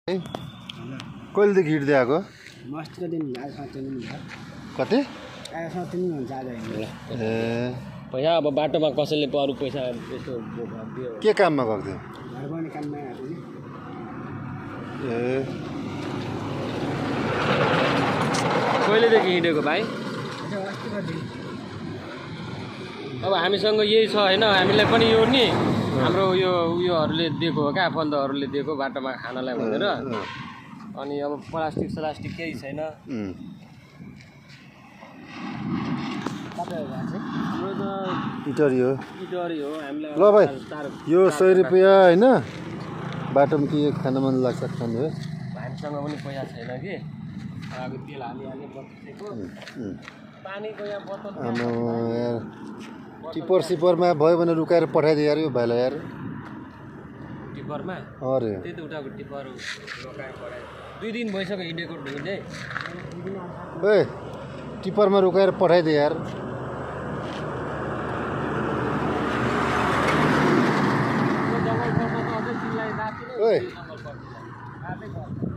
कहिलेदेखि हिँड्दै आएको मस्तिको दिन आजसँग 3 दिन भयो कति आजसँग 3 दिन हुन्छ आज हिँड्नु ए पैसा अब बाटोमा कसैले अरू पैसा यस्तो दियो के काममा गएको थियो घर बनाउने काममा आएको नि ए कहिलेदेखि हिँडेको भाइ अस्तिको दिन अब हामीसँग यही छ होइन हामीलाई पनि यो नि हाम्रो उयोहरूले दिएको हो क्या आफन्तहरूले दिएको बाटोमा खानालाई भनेर अनि अब प्लास्टिक सलास्टिक केही छैन तपाईँहरू चाहिँ हाम्रो त इटरी हो इटरी हो हामीलाई ल भाइ चार यो 100 रुपियाँ होइन बाटोमा के खान मन लाग्छ खानु है हामीसँग पनि पैसा छैन कि अब तेल हालिहाले बसेको पानीको यहाँ बोतल आमा यार टिपर सिपरमा भयो भने रुकाएर पठाइदियो यार यो भाइलाई यार टिपरमा अरे त्यही त उठाएको टिपर रोकायो पढायो 2 दिन भइसक्यो हिँडेको हिँड्दै ए टिपरमा रुकाएर पठाइदियो यार जङ्गल पर्छ त अझै तिमीलाई राति नै ओए जङ्गल पर्छ रातै पर्छ